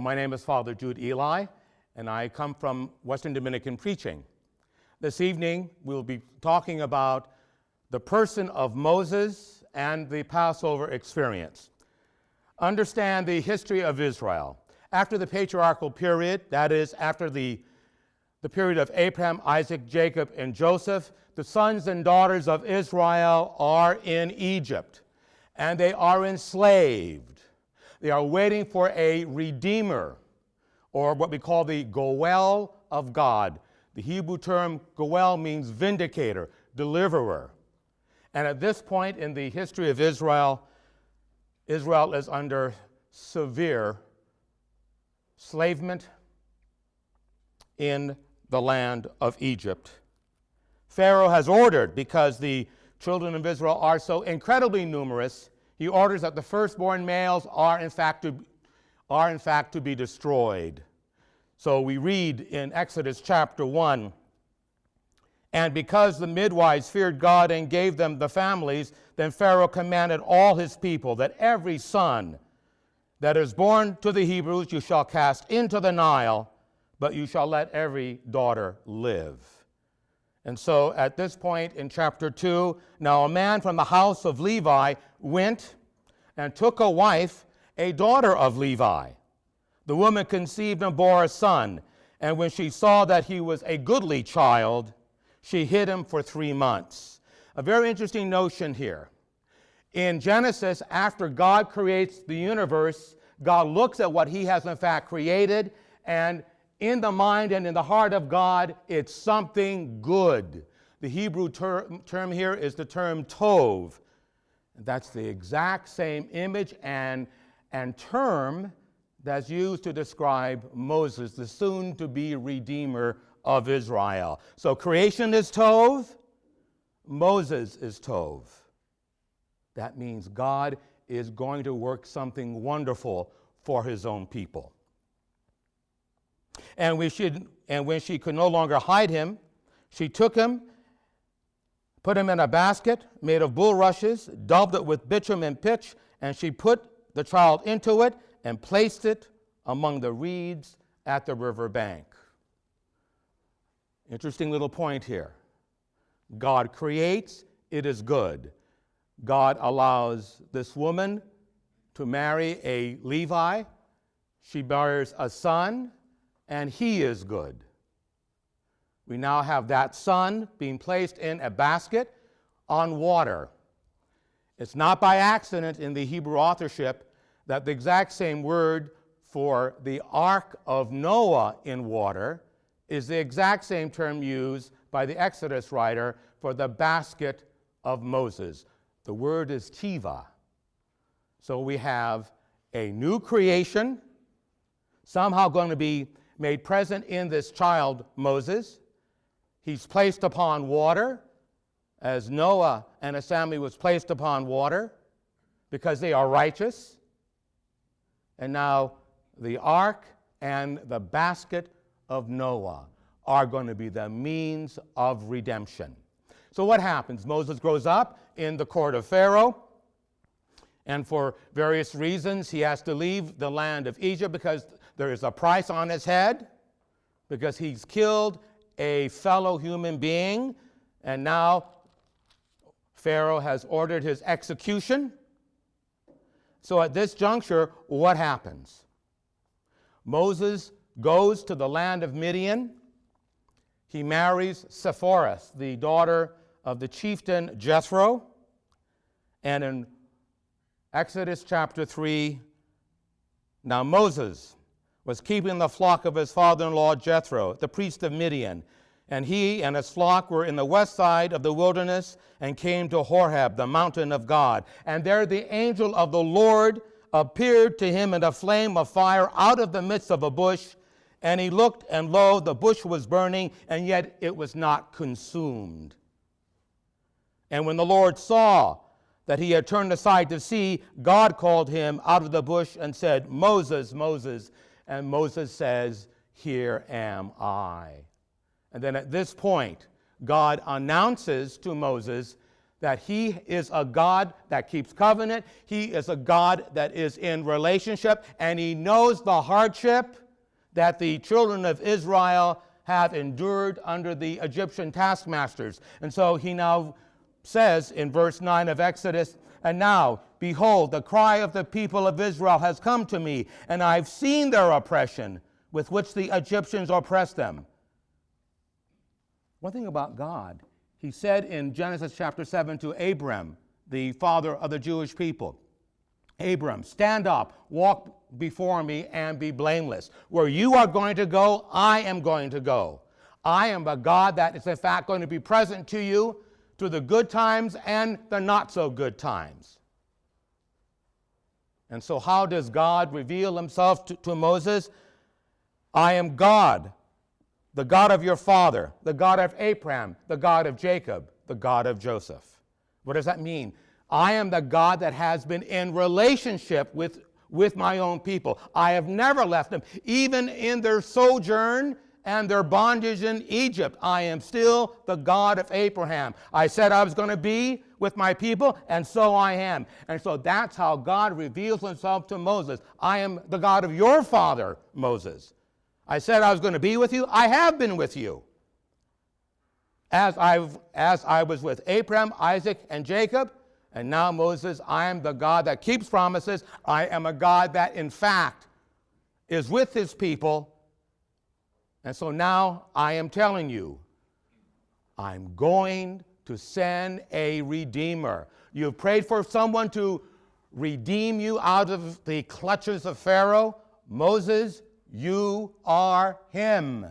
My name is Father Jude Eli, and I come from Western Dominican preaching. This evening, we'll be talking about the person of Moses and the Passover experience. Understand the history of Israel. After the patriarchal period, that is, after the period of Abraham, Isaac, Jacob, and Joseph, the sons and daughters of Israel are in Egypt, and they are enslaved. They are waiting for a redeemer, or what we call the Goel of God. The Hebrew term Goel means vindicator, deliverer. And at this point in the history of Israel, Israel is under severe enslavement in the land of Egypt. Pharaoh has ordered, because the children of Israel are so incredibly numerous, he orders that the firstborn males are in fact to be destroyed. So we read in Exodus chapter 1, "And because the midwives feared God and gave them the families, then Pharaoh commanded all his people that every son that is born to the Hebrews you shall cast into the Nile, but you shall let every daughter live." And so at this point in chapter 2, now a man from the house of Levi went and took a wife, a daughter of Levi. The woman conceived and bore a son, and when she saw that he was a goodly child, she hid him for 3 months. A very interesting notion here. In Genesis, after God creates the universe, God looks at what he has in fact created, and in the mind and in the heart of God, it's something good. The Hebrew term here is the term tov. That's the exact same image and term that's used to describe Moses, the soon-to-be Redeemer of Israel. So creation is tov, Moses is tov. That means God is going to work something wonderful for his own people. And when she could no longer hide him, she took him, put him in a basket made of bulrushes, daubed it with bitumen and pitch, and she put the child into it and placed it among the reeds at the river bank. Interesting little point here. God creates, it is good. God allows this woman to marry a Levi. She bears a son, and he is good. We now have that son being placed in a basket on water. It's not by accident in the Hebrew authorship that the exact same word for the ark of Noah in water is the exact same term used by the Exodus writer for the basket of Moses. The word is tiva. So we have a new creation, somehow going to be made present in this child, Moses. He's placed upon water, as Noah and his family was placed upon water, because they are righteous. And now the ark and the basket of Noah are going to be the means of redemption. So what happens? Moses grows up in the court of Pharaoh, and for various reasons he has to leave the land of Egypt because there is a price on his head, because he's killed a fellow human being, and now Pharaoh has ordered his execution. So at this juncture, what happens? Moses goes to the land of Midian. He marries Sephora, the daughter of the chieftain Jethro. And in Exodus chapter 3, now Moses was keeping the flock of his father-in-law Jethro, the priest of Midian. And he and his flock were in the west side of the wilderness and came to Horeb, the mountain of God. And there the angel of the Lord appeared to him in a flame of fire out of the midst of a bush. And he looked, and lo, the bush was burning, and yet it was not consumed. And when the Lord saw that he had turned aside to see, God called him out of the bush and said, "Moses, Moses." And Moses says, "Here am I." And then at this point, God announces to Moses that he is a God that keeps covenant. He is a God that is in relationship, and he knows the hardship that the children of Israel have endured under the Egyptian taskmasters. And so he now says in verse 9 of Exodus, "And now, behold, the cry of the people of Israel has come to me, and I've seen their oppression with which the Egyptians oppressed them." One thing about God, he said in Genesis chapter 7 to Abram, the father of the Jewish people, "Abram, stand up, walk before me, and be blameless. Where you are going to go, I am going to go. I am a God that is in fact going to be present to you through the good times and the not so good times." And so how does God reveal himself to Moses? "I am God, the God of your father, the God of Abraham, the God of Jacob, the God of Joseph." What does that mean? I am the God that has been in relationship with my own people. I have never left them. Even in their sojourn and their bondage in Egypt, I am still the God of Abraham. I said I was going to be with my people, and so I am. And so that's how God reveals himself to Moses. "I am the God of your father, Moses. I said I was going to be with you. I have been with you. As I was with Abraham, Isaac, and Jacob, and now Moses, I am the God that keeps promises. I am a God that, in fact, is with his people. And so now I am telling you, I'm going to send a Redeemer." You've prayed for someone to redeem you out of the clutches of Pharaoh. Moses, you are him.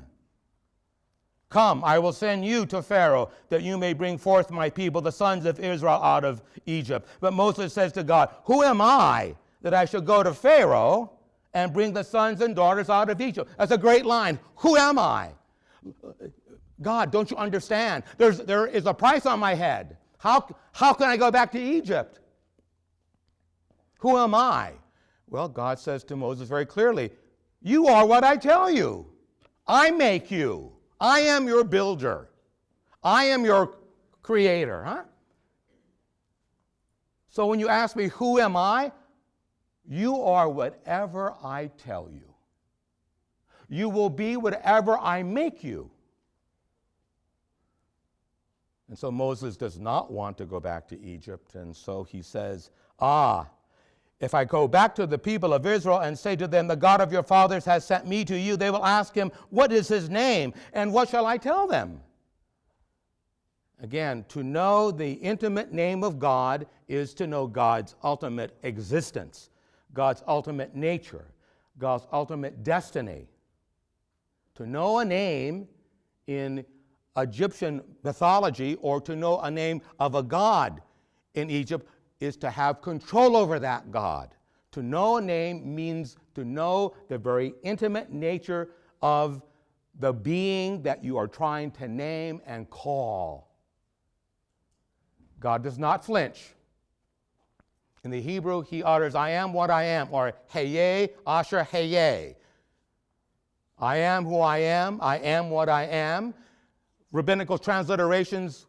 "Come, I will send you to Pharaoh, that you may bring forth my people, the sons of Israel, out of Egypt." But Moses says to God, "Who am I that I should go to Pharaoh and bring the sons and daughters out of Egypt?" That's a great line. Who am I? God, don't you understand? There is a price on my head. How can I go back to Egypt? Who am I? Well, God says to Moses very clearly, "You are what I tell you. I make you. I am your builder. I am your creator." Huh? So when you ask me, who am I? You are whatever I tell you. You will be whatever I make you. And so Moses does not want to go back to Egypt, and so he says, "If I go back to the people of Israel and say to them, 'The God of your fathers has sent me to you,' they will ask him, 'What is his name? And what shall I tell them?'" Again, to know the intimate name of God is to know God's ultimate existence, God's ultimate nature, God's ultimate destiny. To know a name in Egyptian mythology, or to know a name of a god in Egypt, is to have control over that God. To know a name means to know the very intimate nature of the being that you are trying to name and call. God does not flinch. In the Hebrew, he utters, "I am what I am," or Hayeh Asher Hayeh. I am who I am what I am. Rabbinical transliterations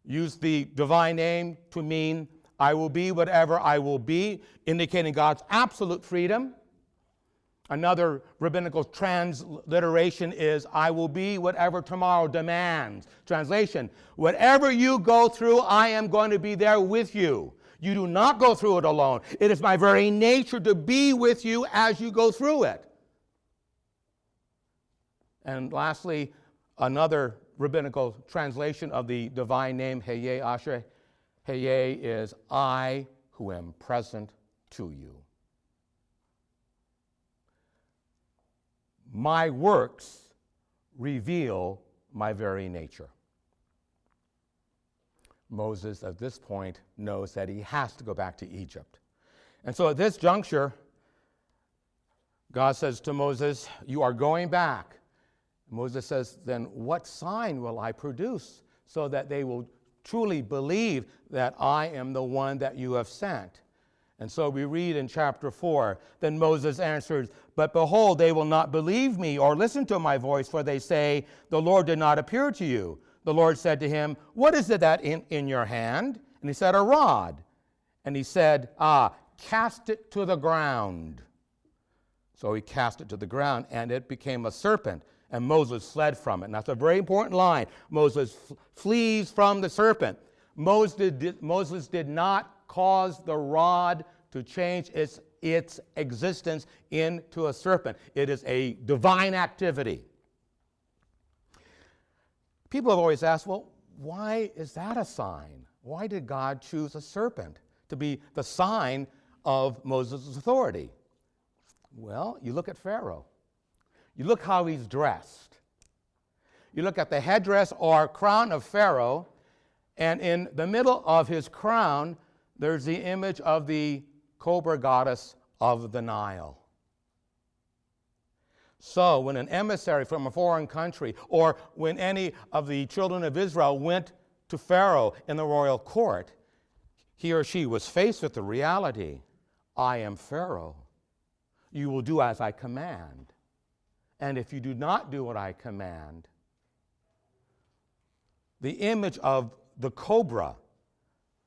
use the divine name to mean I will be whatever I will be, indicating God's absolute freedom. Another rabbinical transliteration is, I will be whatever tomorrow demands. Translation, whatever you go through, I am going to be there with you. You do not go through it alone. It is my very nature to be with you as you go through it. And lastly, another rabbinical translation of the divine name, Hayeh Asher Hayeh, is I who am present to you. My works reveal my very nature. Moses, at this point, knows that he has to go back to Egypt. And so at this juncture, God says to Moses, "You are going back." Moses says, "Then what sign will I produce so that they will truly believe that I am the one that you have sent?" And so we read in chapter 4, "Then Moses answered, 'But behold, they will not believe me or listen to my voice, for they say, the Lord did not appear to you.' The Lord said to him, 'What is it that in your hand?' And he said, a rod. And he said, cast it to the ground. So he cast it to the ground, and it became a serpent, and Moses fled from it. And that's a very important line. Moses flees from the serpent. Moses did not cause the rod to change its existence into a serpent. It is a divine activity. People have always asked, well, why is that a sign? Why did God choose a serpent to be the sign of Moses' authority? Well, you look at Pharaoh. You look how he's dressed. You look at the headdress or crown of Pharaoh, and in the middle of his crown, there's the image of the cobra goddess of the Nile. So when an emissary from a foreign country, or when any of the children of Israel went to Pharaoh in the royal court, he or she was faced with the reality, I am Pharaoh. You will do as I command. And if you do not do what I command, the image of the cobra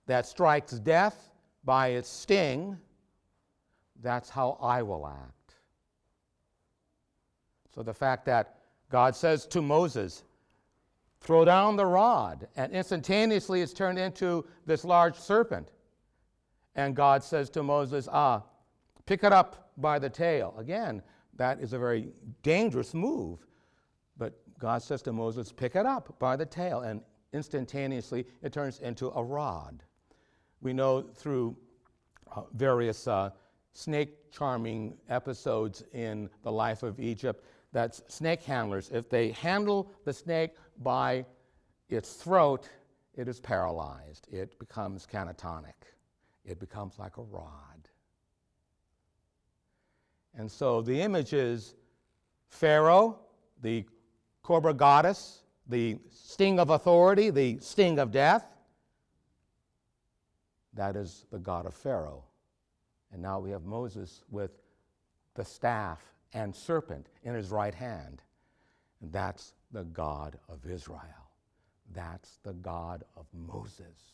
that strikes death by its sting, that's how I will act. So the fact that God says to Moses, throw down the rod, and instantaneously it's turned into this large serpent. And God says to Moses, pick it up by the tail. Again, that is a very dangerous move. But God says to Moses, pick it up by the tail, and instantaneously it turns into a rod. We know through various snake charming episodes in the life of Egypt that snake handlers, if they handle the snake by its throat, it is paralyzed. It becomes catatonic. It becomes like a rod. And so the image is Pharaoh, the cobra goddess, the sting of authority, the sting of death. That is the God of Pharaoh. And now we have Moses with the staff and serpent in his right hand. And that's the God of Israel. That's the God of Moses.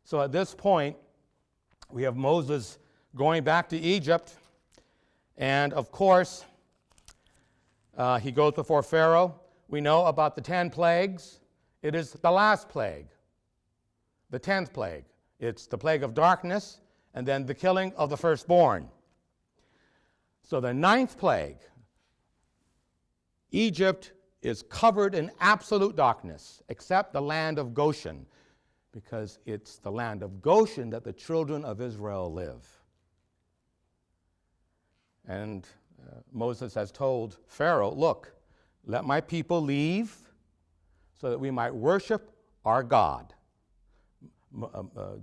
So at this point, we have Moses going back to Egypt. And of course, he goes before Pharaoh. We know about the 10 plagues. It is the last plague, the 10th plague. It's the plague of darkness, and then the killing of the firstborn. So the 9th plague, Egypt is covered in absolute darkness, except the land of Goshen, because it's the land of Goshen that the children of Israel live. And Moses has told Pharaoh, look, let my people leave so that we might worship our God.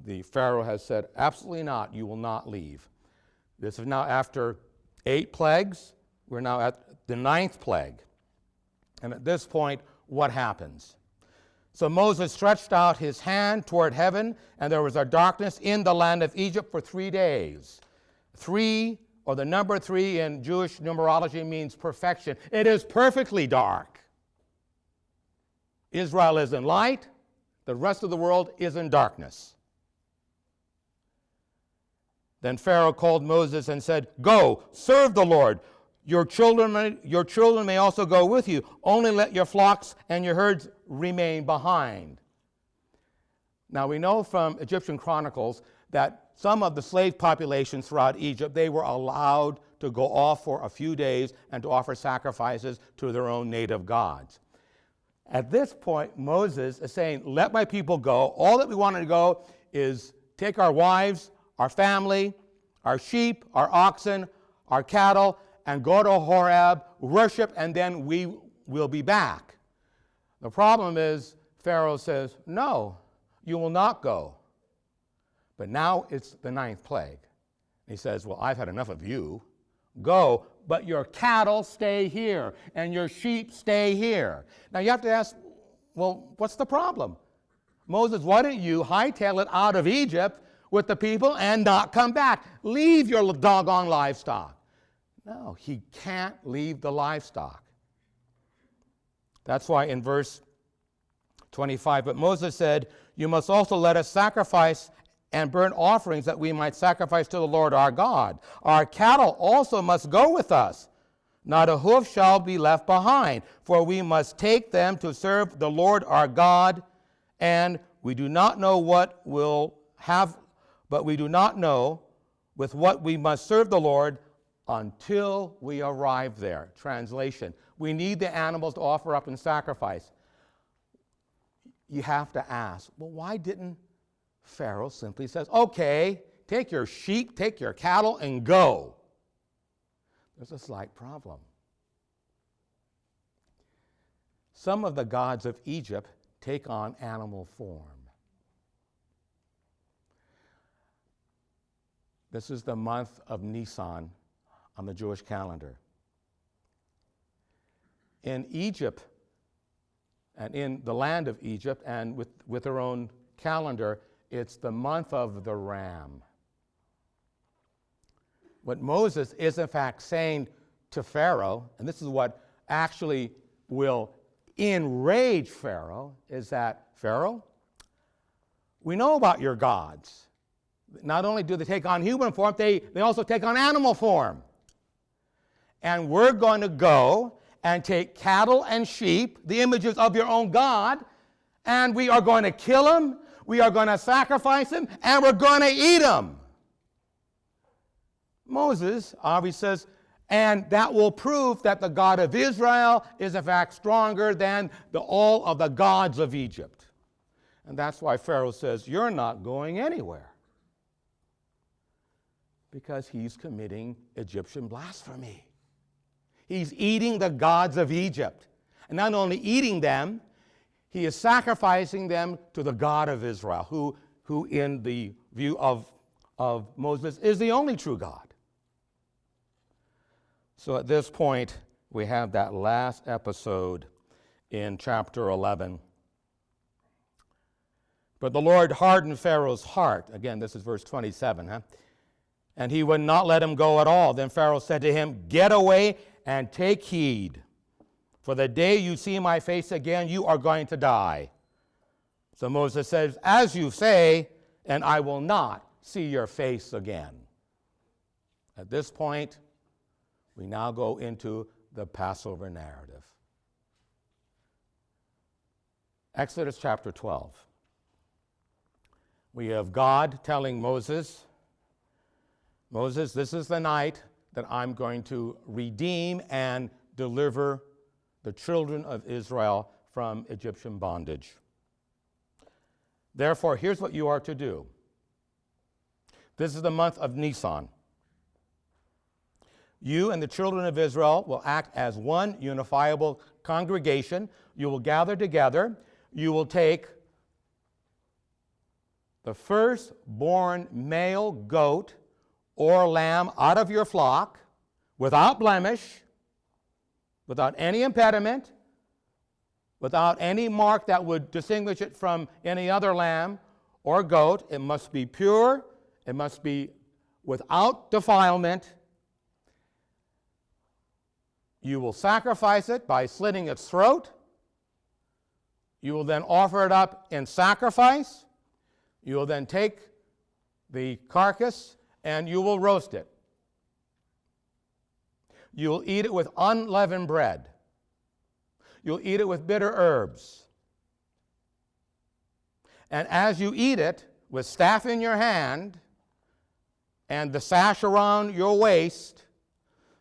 The Pharaoh has said, absolutely not, you will not leave. This is now after 8 plagues. We're now at the 9th plague. And at this point, what happens? So Moses stretched out his hand toward heaven, and there was a darkness in the land of Egypt for 3 days. 3, or the number 3 in Jewish numerology, means perfection. It is perfectly dark. Israel is in light. The rest of the world is in darkness. Then Pharaoh called Moses and said, go, serve the Lord. Your children may also go with you. Only let your flocks and your herds remain behind. Now we know from Egyptian chronicles that some of the slave populations throughout Egypt, they were allowed to go off for a few days and to offer sacrifices to their own native gods. At this point, Moses is saying, let my people go. All that we want to go is take our wives, our family, our sheep, our oxen, our cattle, and go to Horeb, worship, and then we will be back. The problem is, Pharaoh says, no, you will not go. But now it's the 9th plague. He says, well, I've had enough of you. Go, but your cattle stay here, and your sheep stay here. Now you have to ask, well, what's the problem? Moses, why don't you hightail it out of Egypt with the people and not come back? Leave your doggone livestock. No, he can't leave the livestock. That's why in verse 25, but Moses said, "You must also let us sacrifice and burnt offerings that we might sacrifice to the Lord our God. Our cattle also must go with us. Not a hoof shall be left behind, for we must take them to serve the Lord our God, and we do not know what we'll have, but we do not know with what we must serve the Lord until we arrive there." Translation: we need the animals to offer up and sacrifice. You have to ask, well, why didn't Pharaoh simply says, "Okay, take your sheep, take your cattle, and go"? There's a slight problem. Some of the gods of Egypt take on animal form. This is the month of Nisan on the Jewish calendar. In Egypt, and in the land of Egypt, and with their own calendar, it's the month of the ram. What Moses is in fact saying to Pharaoh, and this is what actually will enrage Pharaoh, is that, Pharaoh, we know about your gods. Not only do they take on human form, they also take on animal form. And we're going to go and take cattle and sheep, the images of your own God, and we are going to kill them, we are going to sacrifice them, and we're going to eat them. Moses obviously says, and that will prove that the God of Israel is in fact stronger than all of the gods of Egypt. And that's why Pharaoh says, you're not going anywhere. Because he's committing Egyptian blasphemy. He's eating the gods of Egypt. And not only eating them, he is sacrificing them to the God of Israel, who in the view of Moses is the only true God. So at this point, we have that last episode in chapter 11. But the Lord hardened Pharaoh's heart. Again, this is verse 27. And he would not let him go at all. Then Pharaoh said to him, "Get away and take heed. For the day you see my face again, you are going to die." So Moses says, "As you say, and I will not see your face again." At this point, we now go into the Passover narrative. Exodus chapter 12. We have God telling Moses, "Moses, this is the night that I'm going to redeem and deliver the children of Israel from Egyptian bondage. Therefore, here's what you are to do. This is the month of Nisan. You and the children of Israel will act as one unifiable congregation. You will gather together. You will take the firstborn male goat or lamb out of your flock without blemish, without any impediment, without any mark that would distinguish it from any other lamb or goat. It must be pure. It must be without defilement. You will sacrifice it by slitting its throat. You will then offer it up in sacrifice. You will then take the carcass and you will roast it. You will eat it with unleavened bread. You'll eat it with bitter herbs. And as you eat it, with staff in your hand and the sash around your waist,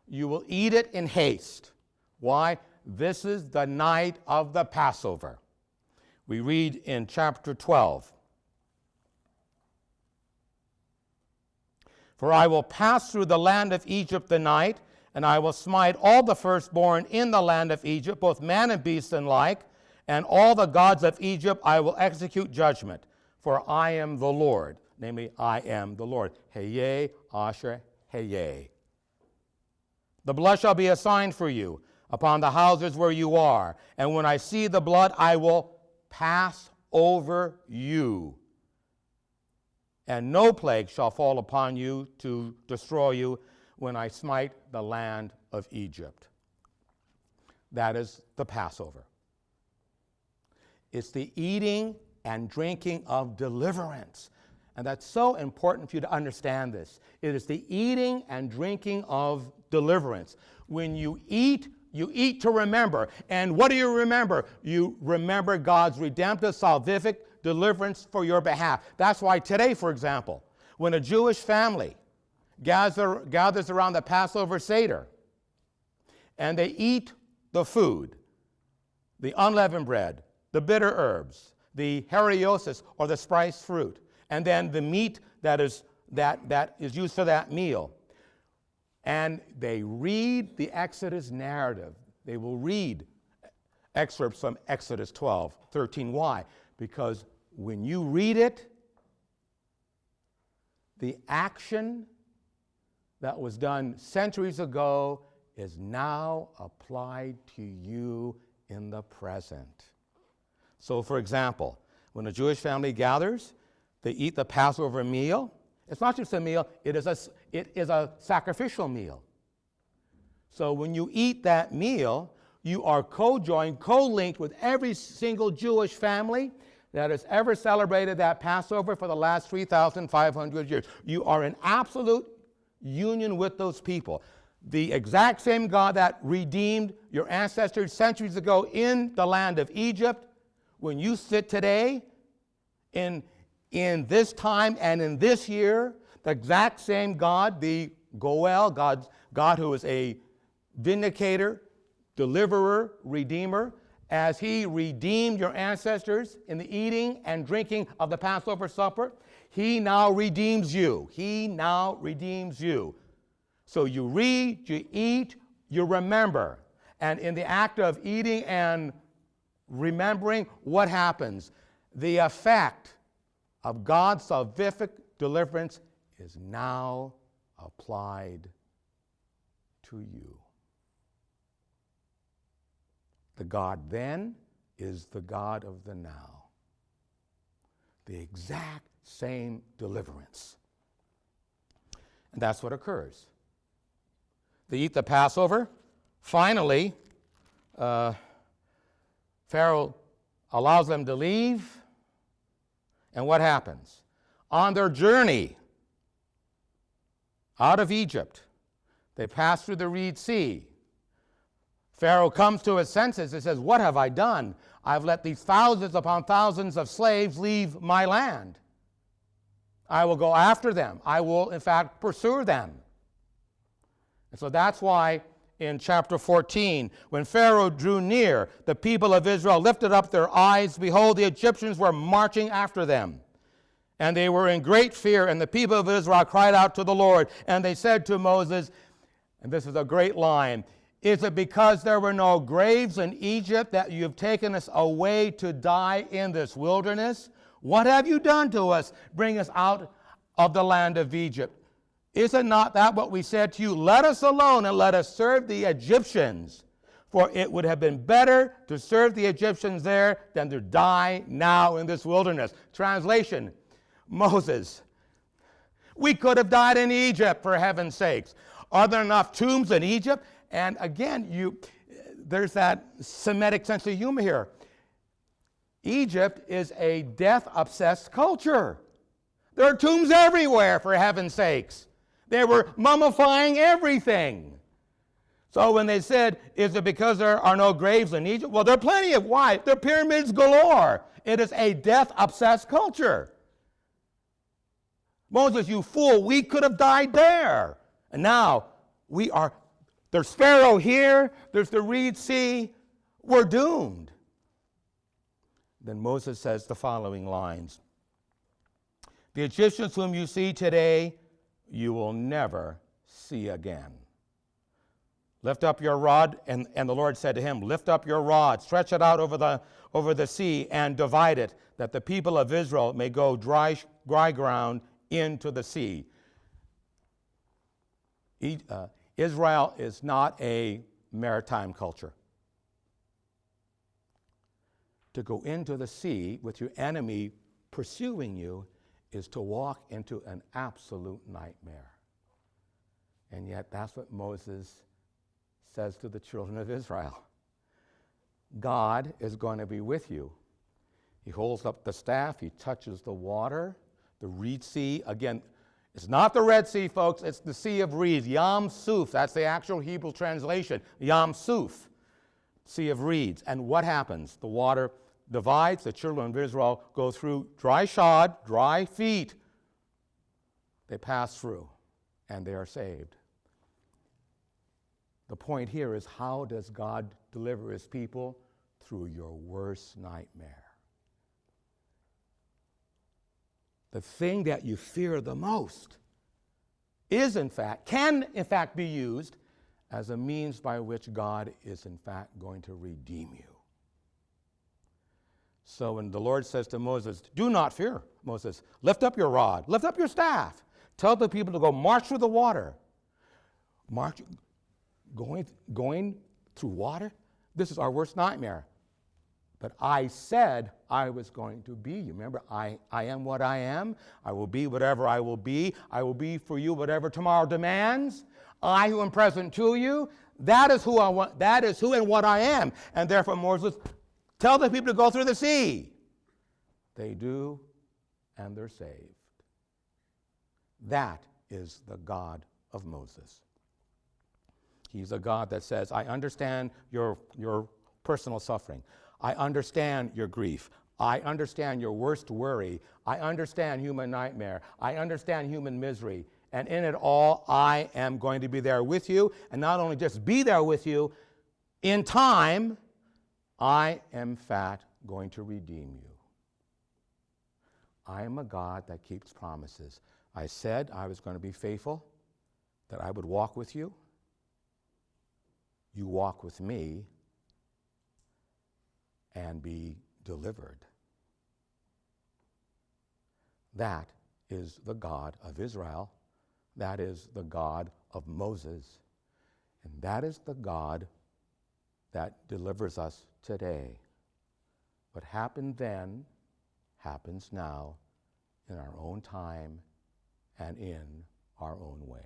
you will eat it in haste. Why? This is the night of the Passover. We read in chapter 12. For I will pass through the land of Egypt the night, and I will smite all the firstborn in the land of Egypt, both man and beast alike, and all the gods of Egypt I will execute judgment. For I am the Lord, namely, I am the Lord. Heye, Asher, Heye. The blood shall be a sign for you upon the houses where you are, and when I see the blood, I will pass over you. And no plague shall fall upon you to destroy you when I smite the land of Egypt. That is the Passover. It's the eating and drinking of deliverance. And that's so important for you to understand this. It is the eating and drinking of deliverance. When you eat to remember. And what do you remember? You remember God's redemptive, salvific deliverance for your behalf. That's why today, for example, when a Jewish family gathers around the Passover Seder and they eat the food, the unleavened bread, the bitter herbs, the hariosis or the spiced fruit, and then the meat that is used for that meal. And they read the Exodus narrative. They will read excerpts from Exodus 12:13. Why? Because when you read it, the action that was done centuries ago is now applied to you in the present. So, for example, when a Jewish family gathers, they eat the Passover meal. It's not just a meal, it is a sacrificial meal. So when you eat that meal, you are co-joined, co-linked with every single Jewish family that has ever celebrated that Passover for the last 3,500 years. You are in absolute union with those people. The exact same God that redeemed your ancestors centuries ago in the land of Egypt, when you sit today in this time and in this year, the exact same God, the Goel, God who is a vindicator, deliverer, redeemer, as he redeemed your ancestors in the eating and drinking of the Passover supper, he now redeems you. He now redeems you. So you read, you eat, you remember. And in the act of eating and remembering, what happens? The effect of God's salvific deliverance is now applied to you. The God then is the God of the now. The exact same deliverance. And that's what occurs. They eat the Passover. Finally, Pharaoh allows them to leave. And what happens? On their journey out of Egypt, they pass through the Red Sea. Pharaoh comes to his senses and says, "What have I done? I've let these thousands upon thousands of slaves leave my land. I will go after them. I will, in fact, pursue them." And so that's why in chapter 14, when Pharaoh drew near, the people of Israel lifted up their eyes. Behold, the Egyptians were marching after them. And they were in great fear, and the people of Israel cried out to the Lord. And they said to Moses, and this is a great line, "Is it because there were no graves in Egypt that you have taken us away to die in this wilderness? What have you done to us? Bring us out of the land of Egypt. Is it not that what we said to you? Let us alone and let us serve the Egyptians. For it would have been better to serve the Egyptians there than to die now in this wilderness." Translation, Moses, we could have died in Egypt, for heaven's sakes. Are there enough tombs in Egypt? And again, there's that Semitic sense of humor here. Egypt is a death-obsessed culture. There are tombs everywhere, for heaven's sakes. They were mummifying everything. So when they said, "Is it because there are no graves in Egypt?" Well, there are plenty of why. There are pyramids galore. It is a death-obsessed culture. Moses, you fool, we could have died there. And now there's Pharaoh here, there's the Red Sea, we're doomed. Then Moses says the following lines: "The Egyptians whom you see today, you will never see again. Lift up your rod," and the Lord said to him, "Lift up your rod, stretch it out over the sea, and divide it, that the people of Israel may go dry ground into the sea." Israel is not a maritime culture. To go into the sea with your enemy pursuing you is to walk into an absolute nightmare. And yet that's what Moses says to the children of Israel. God is going to be with you He holds up the staff. He touches the water. The Reed Sea, again, it's not the Red Sea, folks. It's the Sea of Reeds, Yam Suf. That's the actual Hebrew translation, Yam Suf, Sea of Reeds. And what happens? The water divides. The children of Israel go through dry shod, dry feet. They pass through, and they are saved. The point here is, how does God deliver his people? Through your worst nightmare. The thing that you fear the most can in fact be used as a means by which God is in fact going to redeem you. So when the Lord says to Moses, do not fear, Moses, lift up your rod, lift up your staff, tell the people to go march through the water. March, going through water? This is our worst nightmare. But I said I was going to be you. Remember, I am what I am. I will be whatever I will be. I will be for you whatever tomorrow demands. I who am present to you, that is who I want. That is who and what I am. And therefore, Moses, tell the people to go through the sea. They do, and they're saved. That is the God of Moses. He's a God that says, I understand your personal suffering. I understand your grief. I understand your worst worry. I understand human nightmare. I understand human misery. And in it all, I am going to be there with you. And not only just be there with you, in time, I am in fact going to redeem you. I am a God that keeps promises. I said I was going to be faithful, that I would walk with you. You walk with me and be delivered. That is the God of Israel. That is the God of Moses. And that is the God that delivers us today. What happened then happens now in our own time and in our own way.